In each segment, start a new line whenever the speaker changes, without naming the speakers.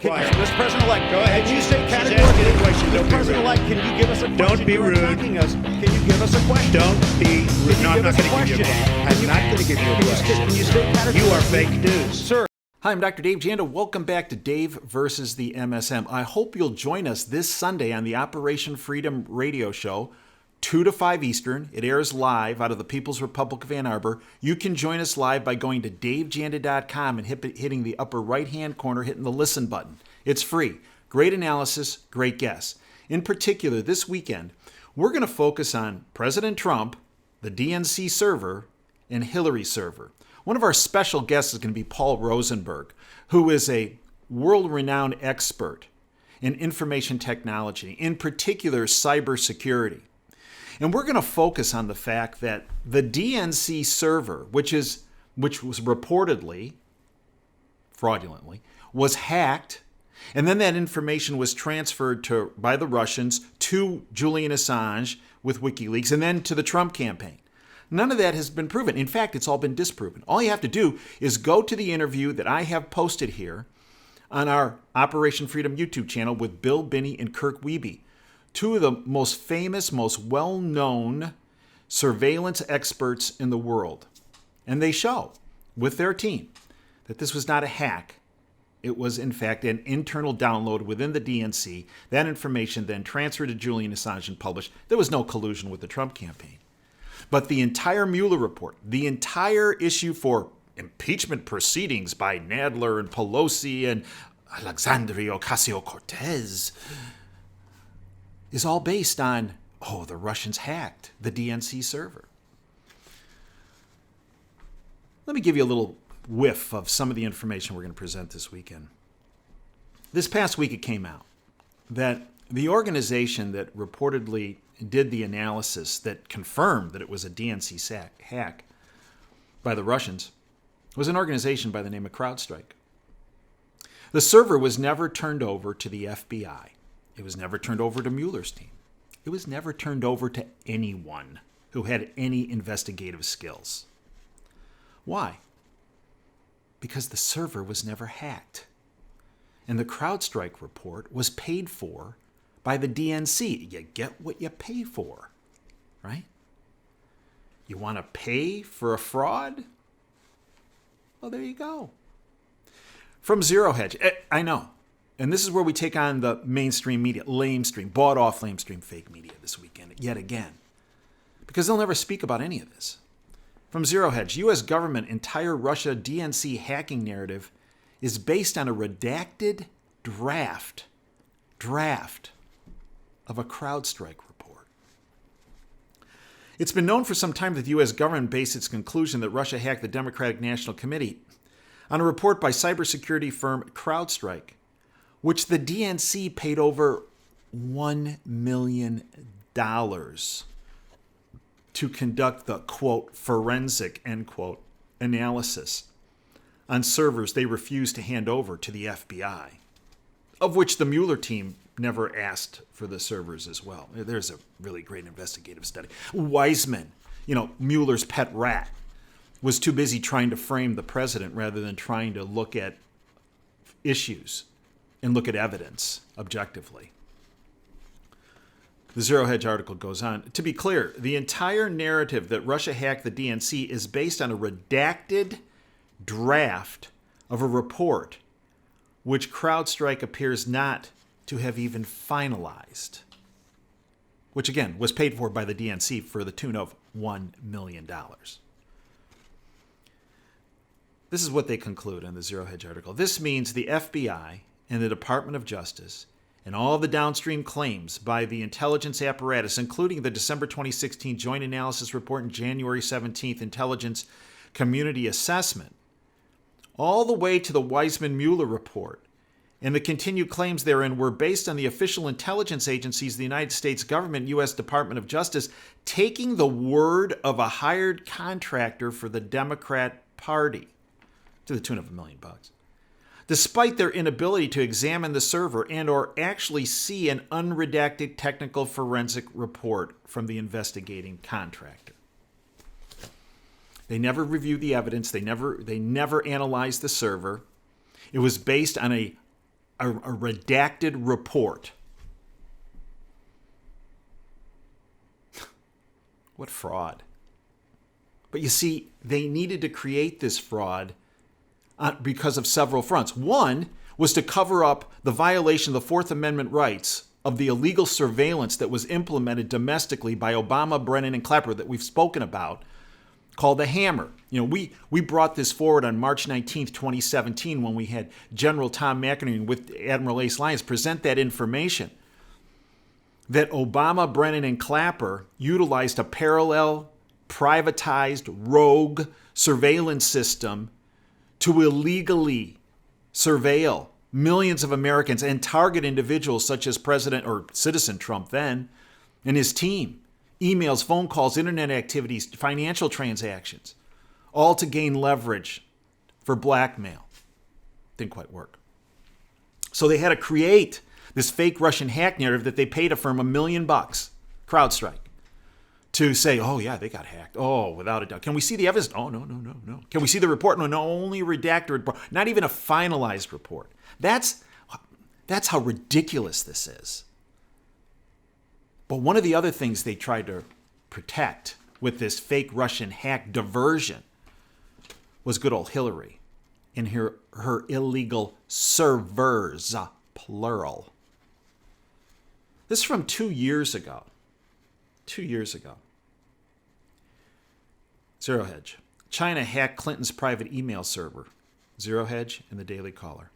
Quiet.
Mr. President-elect,
Go ahead.
Can you state
She's asking
categorically,
a question. Don't
Mr.
be
President-elect, can you give us a question?
Don't be
You are
rude.
attacking us. Can you give us a question?
Don't be rude. No, I'm not going to give you a question. I'm not going to give you a question.
Can you state categorically?
You are fake news.
Sir. Hi, I'm Dr. Dave Janda. Welcome back to Dave versus the MSM. I hope you'll join us this Sunday on the Operation Freedom radio show, 2 to 5 Eastern. It airs live out of the People's Republic of Ann Arbor. You can join us live by going to davejanda.com and hitting the upper right-hand corner, hitting the listen button. It's free. Great analysis, great guests. In particular, this weekend, we're going to focus on President Trump, the DNC server, and Hillary server. One of our special guests is going to be Paul Rosenberg, who is a world-renowned expert in information technology, in particular cybersecurity. And we're going to focus on the fact that the DNC server, which was reportedly, fraudulently, was hacked, and then that information was transferred by the Russians to Julian Assange with WikiLeaks, and then to the Trump campaign. None of that has been proven. In fact, it's all been disproven. All you have to do is go to the interview that I have posted here on our Operation Freedom YouTube channel with Bill Binney and Kirk Wiebe, two of the most famous, most well-known surveillance experts in the world. And they show, with their team, that this was not a hack. It was, in fact, an internal download within the DNC. That information then transferred to Julian Assange and published. There was no collusion with the Trump campaign. But the entire Mueller report, the entire issue for impeachment proceedings by Nadler and Pelosi and Alexandria Ocasio-Cortez is all based on, the Russians hacked the DNC server. Let me give you a little whiff of some of the information we're going to present this weekend. This past week it came out that the organization that reportedly did the analysis that confirmed that it was a DNC hack by the Russians was an organization by the name of CrowdStrike. The server was never turned over to the FBI. It was never turned over to Mueller's team. It was never turned over to anyone who had any investigative skills. Why? Because the server was never hacked. And the CrowdStrike report was paid for by the DNC. You get what you pay for, right? You want to pay for a fraud? Well, there you go. From Zero Hedge, I know. And this is where we take on the mainstream media, lamestream, bought-off lamestream fake media this weekend, yet again. Because they'll never speak about any of this. From Zero Hedge, U.S. government entire Russia DNC hacking narrative is based on a redacted draft of a CrowdStrike report. It's been known for some time that the U.S. government based its conclusion that Russia hacked the Democratic National Committee on a report by cybersecurity firm CrowdStrike, which the DNC paid over $1 million to conduct the, quote, forensic, end quote, analysis on servers they refused to hand over to the FBI, of which the Mueller team never asked for the servers as well. There's a really great investigative study. Weissman, Mueller's pet rat, was too busy trying to frame the president rather than trying to look at issues and look at evidence objectively. The Zero Hedge article goes on. To be clear, the entire narrative that Russia hacked the DNC is based on a redacted draft of a report which CrowdStrike appears not to have even finalized, which again was paid for by the DNC for the tune of $1 million. This is what they conclude in the Zero Hedge article. This means the FBI and the Department of Justice and all the downstream claims by the intelligence apparatus, including the December 2016 Joint Analysis Report and January 17th Intelligence Community Assessment, all the way to the Weissman-Mueller report, and the continued claims therein were based on the official intelligence agencies of the United States government, U.S. Department of Justice, taking the word of a hired contractor for the Democrat Party to the tune of $1 million. Despite their inability to examine the server and or actually see an unredacted technical forensic report from the investigating contractor. They never reviewed the evidence. They never analyzed the server. It was based on a a redacted report. What fraud. But you see, they needed to create this fraud because of several fronts. One was to cover up the violation of the Fourth Amendment rights of the illegal surveillance that was implemented domestically by Obama, Brennan, and Clapper that we've spoken about, called the Hammer. You know, we brought this forward on March 19th, 2017, when we had General Tom McInerney with Admiral Ace Lyons present that information, that Obama, Brennan, and Clapper utilized a parallel, privatized, rogue surveillance system to illegally surveil millions of Americans and target individuals such as President or Citizen Trump then and his team. Emails, phone calls, internet activities, financial transactions, all to gain leverage for blackmail. Didn't quite work. So they had to create this fake Russian hack narrative that they paid a firm $1 million, CrowdStrike, to say, oh, yeah, they got hacked. Oh, without a doubt. Can we see the evidence? Oh, no. Can we see the report? No, only a redacted report. Not even a finalized report. That's how ridiculous this is. But one of the other things they tried to protect with this fake Russian hack diversion was good old Hillary and her illegal servers, plural. This is from 2 years ago. 2 years ago. Zero Hedge. China hacked Clinton's private email server. Zero Hedge in the Daily Caller.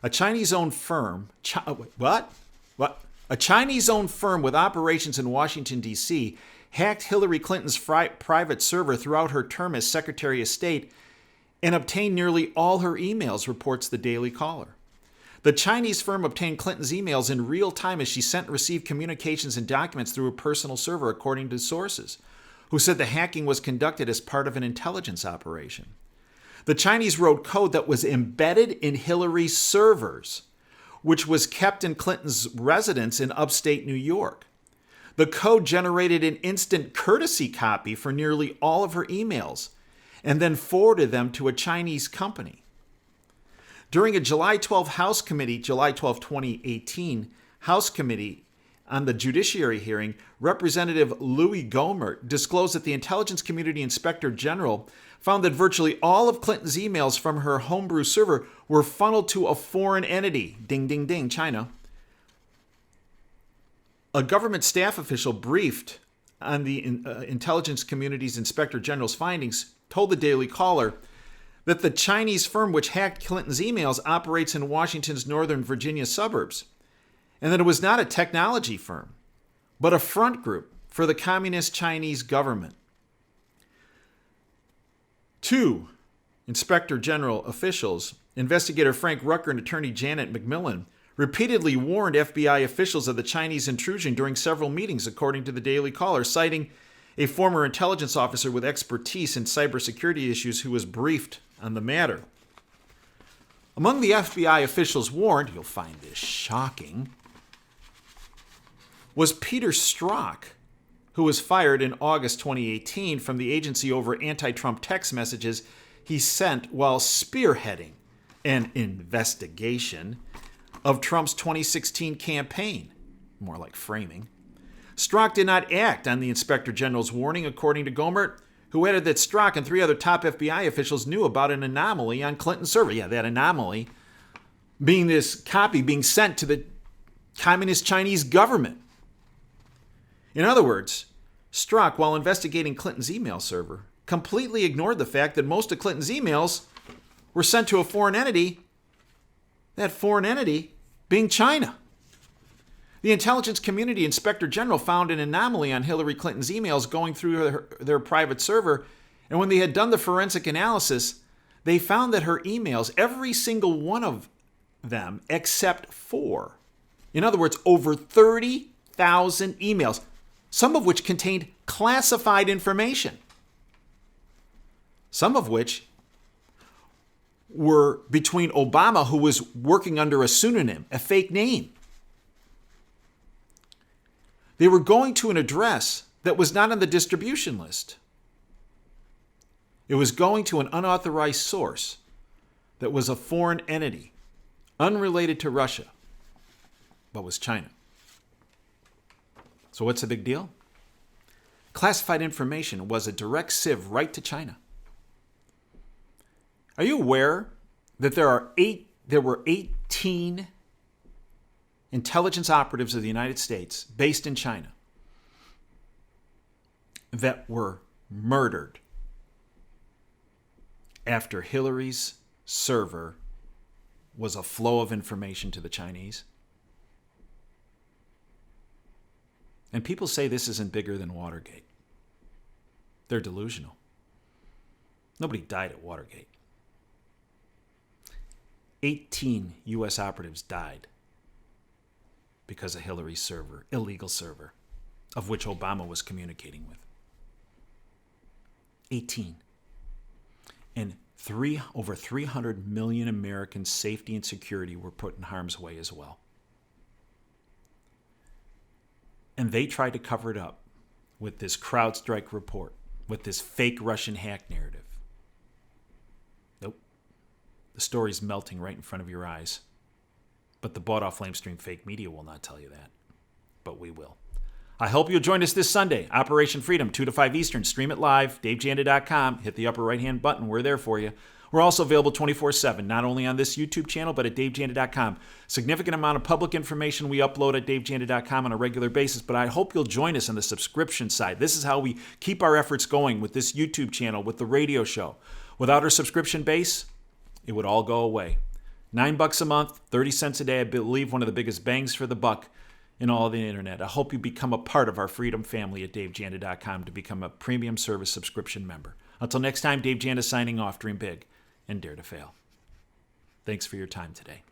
A Chinese-owned firm... What? A Chinese-owned firm with operations in Washington, D.C. hacked Hillary Clinton's private server throughout her term as Secretary of State and obtained nearly all her emails, reports the Daily Caller. The Chinese firm obtained Clinton's emails in real time as she sent and received communications and documents through her personal server, according to sources, who said the hacking was conducted as part of an intelligence operation. The Chinese wrote code that was embedded in Hillary's servers, which was kept in Clinton's residence in upstate New York. The code generated an instant courtesy copy for nearly all of her emails and then forwarded them to a Chinese company. During a July 12 House Committee, July 12, 2018, House Committee on the Judiciary hearing, Representative Louis Gohmert disclosed that the Intelligence Community Inspector General found that virtually all of Clinton's emails from her homebrew server were funneled to a foreign entity, ding, ding, ding, China. A government staff official briefed on the Intelligence Community's Inspector General's findings told the Daily Caller that the Chinese firm which hacked Clinton's emails operates in Washington's Northern Virginia suburbs, and that it was not a technology firm, but a front group for the Communist Chinese government. Two Inspector General officials, Investigator Frank Rucker and Attorney Janet McMillan, repeatedly warned FBI officials of the Chinese intrusion during several meetings, according to the Daily Caller, citing a former intelligence officer with expertise in cybersecurity issues who was briefed on the matter. Among the FBI officials warned, you'll find this shocking, was Peter Strzok, who was fired in August 2018 from the agency over anti-Trump text messages he sent while spearheading an investigation of Trump's 2016 campaign. More like framing. Strzok did not act on the Inspector General's warning, according to Gohmert, who added that Strzok and 3 other top FBI officials knew about an anomaly on Clinton's server. Yeah, that anomaly being this copy being sent to the Communist Chinese government. In other words, Strzok, while investigating Clinton's email server, completely ignored the fact that most of Clinton's emails were sent to a foreign entity, that foreign entity being China. The Intelligence Community Inspector General found an anomaly on Hillary Clinton's emails going through their private server, and when they had done the forensic analysis, they found that her emails, every single one of them except 4, in other words, over 30,000 emails, some of which contained classified information, some of which were between Obama, who was working under a pseudonym, a fake name. They were going to an address that was not on the distribution list. It was going to an unauthorized source that was a foreign entity unrelated to Russia, but was China. So what's the big deal? Classified information was a direct sieve right to China. Are you aware that there were 18 intelligence operatives of the United States based in China that were murdered after Hillary's server was a flow of information to the Chinese? And people say this isn't bigger than Watergate. They're delusional. Nobody died at Watergate. 18 U.S. operatives died because of Hillary's server, illegal server, of which Obama was communicating with. 18. And over 300 million Americans' safety and security were put in harm's way as well. And they tried to cover it up with this CrowdStrike report, with this fake Russian hack narrative. Nope. The story's melting right in front of your eyes. But the bought-off lamestream fake media will not tell you that. But we will. I hope you'll join us this Sunday. Operation Freedom, 2 to 5 Eastern. Stream it live, davejanda.com. Hit the upper right-hand button. We're there for you. We're also available 24/7, not only on this YouTube channel, but at davejanda.com. Significant amount of public information we upload at davejanda.com on a regular basis, but I hope you'll join us on the subscription side. This is how we keep our efforts going with this YouTube channel, with the radio show. Without our subscription base, it would all go away. $9 a month, 30 cents a day, I believe one of the biggest bangs for the buck in all of the internet. I hope you become a part of our freedom family at davejanda.com to become a premium service subscription member. Until next time, Dave Janda signing off. Dream big and dare to fail. Thanks for your time today.